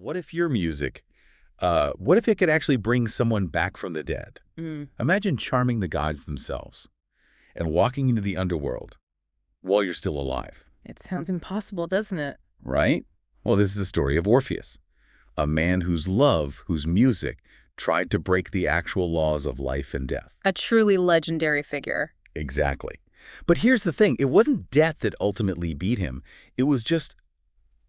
What if your music, what if it could actually bring someone back from the dead? Mm, Imagine charming the gods themselves and walking into the underworld while you're still alive, it sounds impossible, doesn't it? right? Well, this is the story of Orpheus, a man whose love, whose music, tried to break the actual laws of life and death. A truly legendary figure. Exactly. But here's the thing. It wasn't death that ultimately beat him. It was just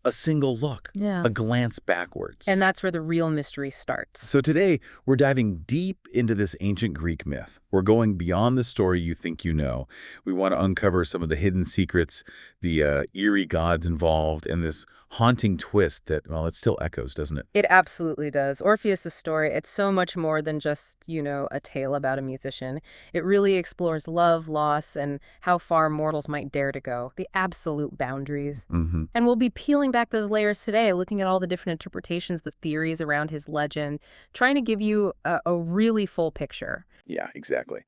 a single look, Yeah. a glance backwards. And that's where the real mystery starts. So today, we're diving deep into this ancient Greek myth. We're going beyond the story you think you know. We want to uncover some of the hidden secrets, the eerie gods involved, and this haunting twist that, well, it still echoes, doesn't it? It absolutely does. Orpheus' story, it's so much more than just, a tale about a musician. It really explores love, loss, and how far mortals might dare to go, the absolute boundaries. Hmm. And we'll be peeling back those layers today, looking at all the different interpretations, the theories around his legend, trying to give you a really full picture. Yeah, exactly.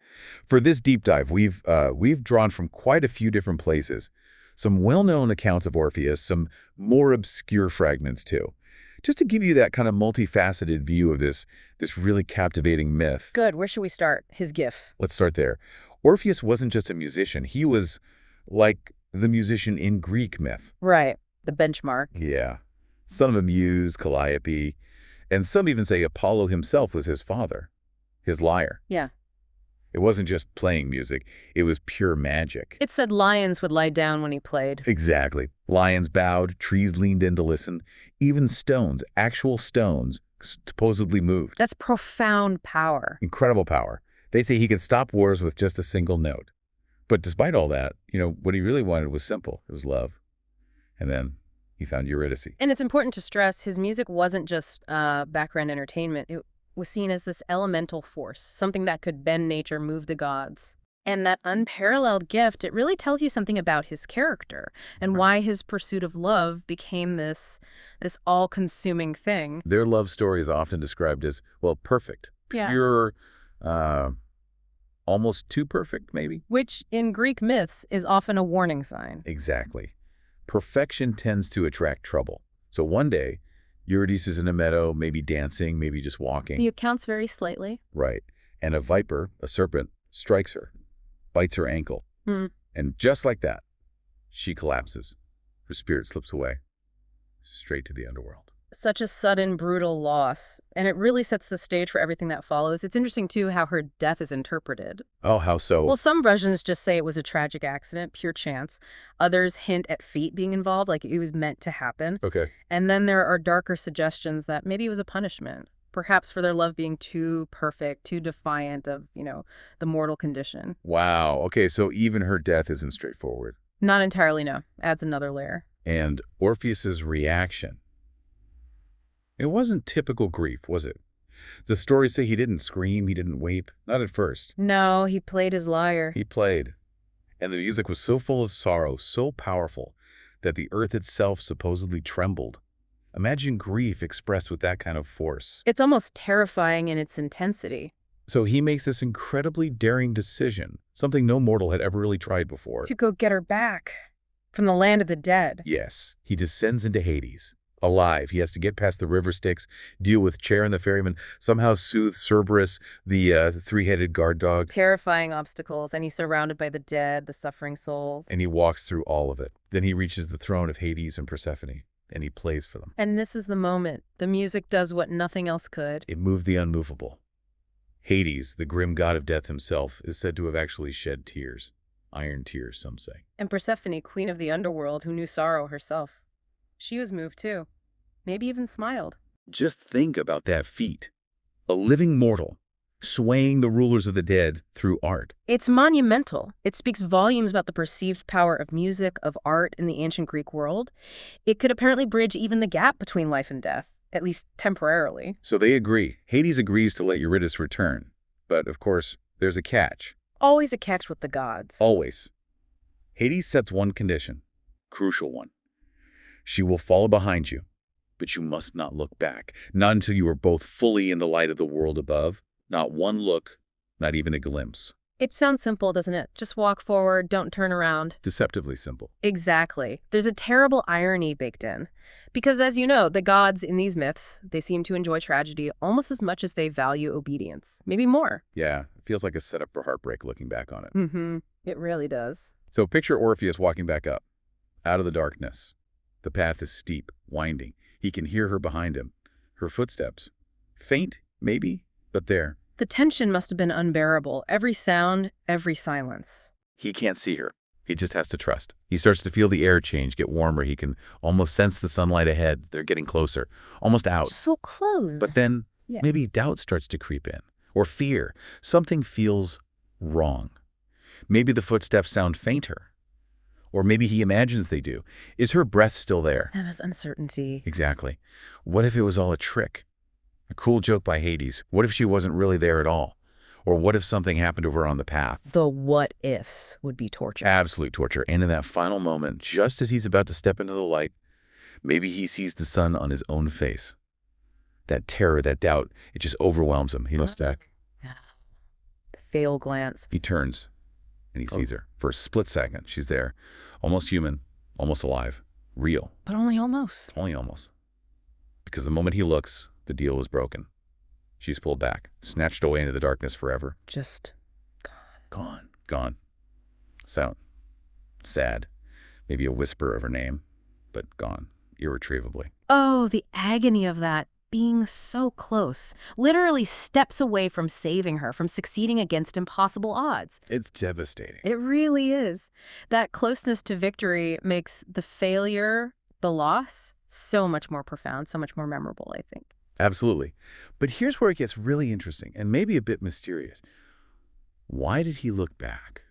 For this deep dive, we've drawn from quite a few different places. Some well-known accounts of Orpheus, some more obscure fragments too. Just to give you that kind of multifaceted view of this really captivating myth. Good. Where should we start? His gifts. Let's start there. Orpheus wasn't just a musician. He was like the musician in Greek myth. Right. The benchmark. Yeah. Son of a muse, Calliope, and some even say Apollo himself was his father, his lyre. Yeah. It wasn't just playing music, it was pure magic. It said lions would lie down when he played. Exactly. Lions bowed, trees leaned in to listen. Even stones, actual stones, supposedly moved. That's profound power. Incredible power. They say he could stop wars with just a single note. But despite all that, what he really wanted was simple. It was love. And then he found Eurydice. And it's important to stress his music wasn't just background entertainment. It was seen as this elemental force, something that could bend nature, move the gods. And that unparalleled gift, it really tells you something about his character and why his pursuit of love became this all-consuming thing. Their love story is often described as, well, perfect. Yeah. Pure, uh, almost too perfect, maybe? Which in Greek myths is often a warning sign. Exactly. Perfection tends to attract trouble. So one day, Eurydice is in a meadow, maybe dancing, maybe just walking. The accounts vary slightly. Right. And a viper, a serpent, strikes her, bites her ankle. Hmm. And just like that, she collapses. Her spirit slips away, straight to the underworld. Such a sudden, brutal loss. And it really sets the stage for everything that follows. It's interesting, too, how her death is interpreted. Oh, how so? Well, some versions just say it was a tragic accident, pure chance. Others hint at fate being involved, like it was meant to happen. Okay. And then there are darker suggestions that maybe it was a punishment, perhaps for their love being too perfect, too defiant of, the mortal condition. Wow. Okay, so even her death isn't straightforward. Not entirely, no. Adds another layer. And Orpheus's reaction. It wasn't typical grief, was it? The stories say he didn't scream, he didn't weep. Not at first. No, he played his lyre. He played. And the music was so full of sorrow, so powerful, that the earth itself supposedly trembled. Imagine grief expressed with that kind of force. It's almost terrifying in its intensity. So he makes this incredibly daring decision, something no mortal had ever really tried before. To go get her back from the land of the dead. Yes, he descends into Hades. Alive, he has to get past the river Styx, deal with Chair and the ferryman, somehow soothe Cerberus, the three-headed guard dog, Terrifying obstacles, and he's surrounded by the dead, the suffering souls. and he walks through all of it. Then he reaches the throne of Hades and Persephone, and he plays for them. And this is the moment. The music does what nothing else could. It moved the unmovable. Hades, the grim god of death himself, is said to have actually shed tears. Iron tears, some say. And Persephone, queen of the underworld, who knew sorrow herself. She was moved too. Maybe even smiled. Just think about that feat. A living mortal, swaying the rulers of the dead through art. It's monumental. It speaks volumes about the perceived power of music, of art in the ancient Greek world. It could apparently bridge even the gap between life and death, at least temporarily. So they agree. Hades agrees to let Eurydice return. But, of course, there's a catch. Always a catch with the gods. Always. Hades sets one condition. Crucial one. She will follow behind you, but you must not look back. Not until you are both fully in the light of the world above. Not one look, not even a glimpse. It sounds simple, doesn't it? Just walk forward, don't turn around. Deceptively simple. Exactly. There's a terrible irony baked in. Because as you know, the gods in these myths, they seem to enjoy tragedy almost as much as they value obedience. Maybe more. Yeah, it feels like a setup for heartbreak looking back on it. Mm-hmm. It really does. So picture Orpheus walking back up, out of the darkness. The path is steep, winding. He can hear her behind him. Her footsteps. Faint, maybe, but there. The tension must have been unbearable. Every sound, every silence. He can't see her. He just has to trust. He starts to feel the air change, get warmer. He can almost sense the sunlight ahead. They're getting closer, almost out. So close. But then Yeah. maybe doubt starts to creep in, or fear. Something feels wrong. Maybe the footsteps sound fainter, or maybe he imagines they do. Is her breath still there? That was uncertainty. Exactly. What if it was all a trick? A cool joke by Hades. What if she wasn't really there at all? Or what if something happened to her on the path? The what ifs would be torture. Absolute torture. And in that final moment, just as he's about to step into the light, maybe he sees the sun on his own face. That terror, that doubt, it just overwhelms him. He looks back. The fail glance. He turns, and he sees her. For a split second, she's there. Almost human, almost alive, real. But only almost. Only almost. Because the moment he looks, the deal is broken. She's pulled back, snatched away into the darkness forever. Just Gone. Gone. Silent. Sad. Maybe a whisper of her name, but gone. Irretrievably. oh, the agony of that. Being so close. Literally steps away from saving her, from succeeding against impossible odds. It's devastating. It really is. That closeness to victory makes the failure, the loss, so much more profound, so much more memorable, I think. Absolutely. But here's where it gets really interesting and maybe a bit mysterious. Why did he look back?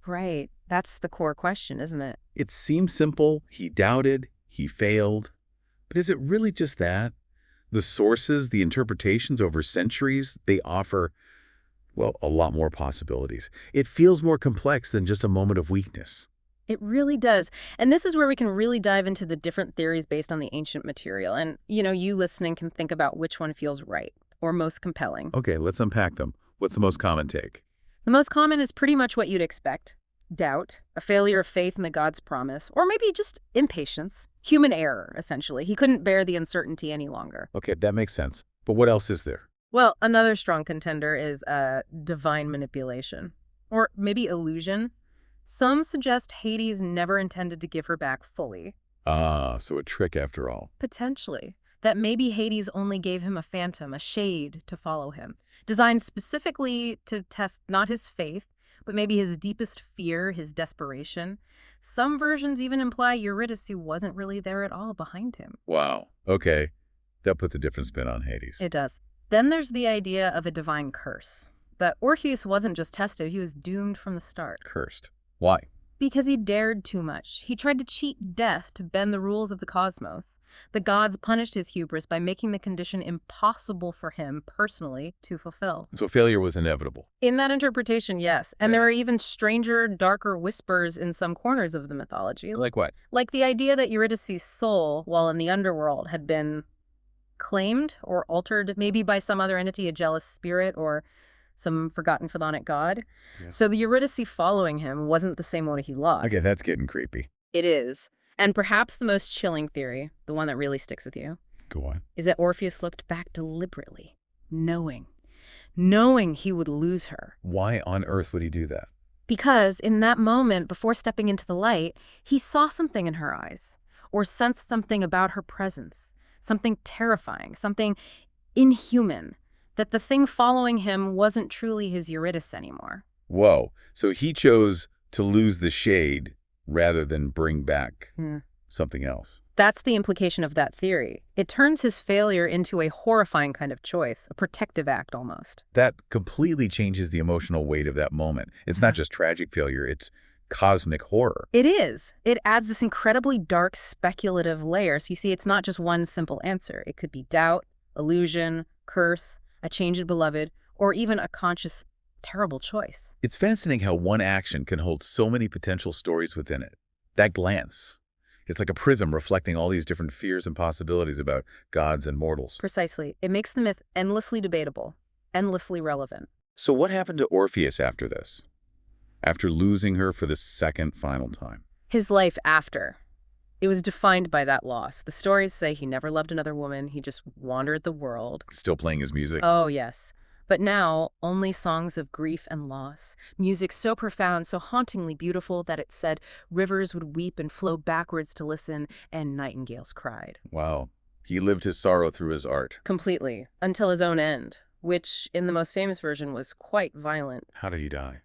Right. That's the core question, isn't it? It seemed simple. He doubted. He failed. But is it really just that? The sources, the interpretations over centuries, they offer, well, a lot more possibilities. It feels more complex than just a moment of weakness. It really does. And this is where we can really dive into the different theories based on the ancient material. And, you listening can think about which one feels right or most compelling. Okay, let's unpack them. What's the most common take? The most common is pretty much what you'd expect. Doubt, a failure of faith in the God's promise, or maybe just impatience. Human error, essentially. He couldn't bear the uncertainty any longer. Okay, that makes sense. But what else is there? Well, another strong contender is divine manipulation, or maybe illusion. Some suggest Hades never intended to give her back fully. Ah, so a trick after all. Potentially. That maybe Hades only gave him a phantom, a shade to follow him, designed specifically to test not his faith, but maybe his deepest fear, his desperation. Some versions even imply Eurydice wasn't really there at all behind him. Wow. Okay, that puts a different spin on Hades. It does. Then there's the idea of a divine curse. That Orpheus wasn't just tested, he was doomed from the start. Cursed. Why? Because he dared too much. He tried to cheat death to bend the rules of the cosmos. The gods punished his hubris by making the condition impossible for him personally to fulfill. So failure was inevitable. In that interpretation, yes. And there are even stranger, darker whispers in some corners of the mythology. Like what? Like the idea that Eurydice's soul, while in the underworld, had been claimed or altered maybe by some other entity, a jealous spirit or some forgotten chthonic god. Yeah. So the Eurydice following him wasn't the same one he lost. Okay, that's getting creepy. It is. And perhaps the most chilling theory, the one that really sticks with you, Go on. is that Orpheus looked back deliberately, knowing he would lose her. Why on earth would he do that? Because in that moment, before stepping into the light, he saw something in her eyes, or sensed something about her presence, something terrifying, something inhuman, that the thing following him wasn't truly his Eurydice anymore. Whoa. So he chose to lose the shade rather than bring back something else. That's the implication of that theory. It turns his failure into a horrifying kind of choice, a protective act almost. That completely changes the emotional weight of that moment. It's not just tragic failure, it's cosmic horror. It is. It adds this incredibly dark, speculative layer. So you see, it's not just one simple answer. It could be doubt, illusion, curse, a changed beloved, or even a conscious, terrible choice. It's fascinating how one action can hold so many potential stories within it. That glance. It's like a prism reflecting all these different fears and possibilities about gods and mortals. Precisely. It makes the myth endlessly debatable, endlessly relevant. So what happened to Orpheus after this? after losing her for the second final time. His life after. It was defined by that loss. The stories say he never loved another woman. He just wandered the world. Still playing his music. Oh, yes. But now, only songs of grief and loss. Music so profound, so hauntingly beautiful that it said rivers would weep and flow backwards to listen, and nightingales cried. Wow. He lived his sorrow through his art. Completely. Until his own end, which, in the most famous version, was quite violent. How did he die?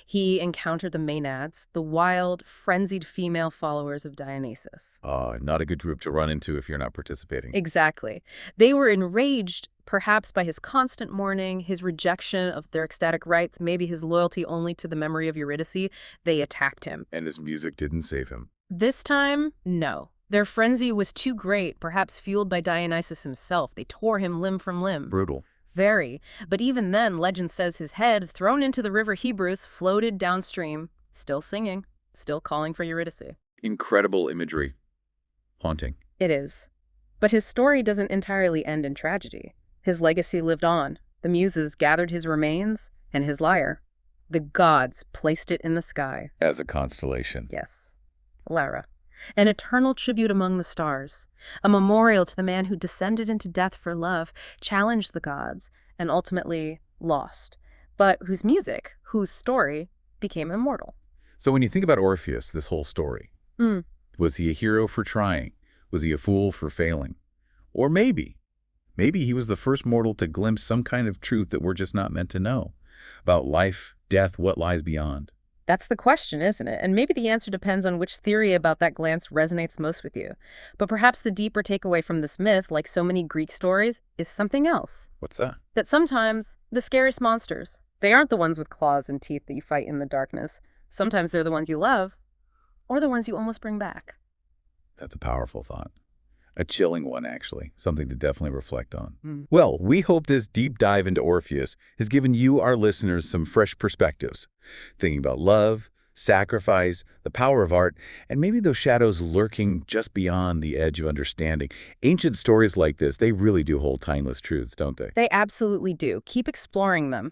He encountered the Maenads, the wild, frenzied female followers of Dionysus. Not a good group to run into if you're not participating. Exactly. They were enraged, perhaps by his constant mourning, his rejection of their ecstatic rites, maybe his loyalty only to the memory of Eurydice. They attacked him. And his music didn't save him. This time, no. Their frenzy was too great, perhaps fueled by Dionysus himself. They tore him limb from limb. Brutal. Very. But even then, legend says his head, thrown into the river Hebrus, floated downstream, still singing, still calling for Eurydice. Incredible imagery. Haunting. It is. But his story doesn't entirely end in tragedy. His legacy lived on. The Muses gathered his remains and his lyre. The gods placed it in the sky. As a constellation. Yes. Lara. An eternal tribute among the stars. A memorial to the man who descended into death for love, challenged the gods, and ultimately lost. But whose music, whose story, became immortal. So when you think about Orpheus, this whole story, was he a hero for trying? Was he a fool for failing? Or maybe he was the first mortal to glimpse some kind of truth that we're just not meant to know. About life, death, what lies beyond. That's the question, isn't it? And maybe the answer depends on which theory about that glance resonates most with you. But perhaps the deeper takeaway from this myth, like so many Greek stories, is something else. What's that? That sometimes the scariest monsters, they aren't the ones with claws and teeth that you fight in the darkness. Sometimes they're the ones you love, or the ones you almost bring back. That's a powerful thought. A chilling one, actually. Something to definitely reflect on. Well, we hope this deep dive into Orpheus has given you, our listeners, some fresh perspectives. Thinking about love, sacrifice, the power of art, and maybe those shadows lurking just beyond the edge of understanding. Ancient stories like this, they really do hold timeless truths, don't they? They absolutely do. Keep exploring them.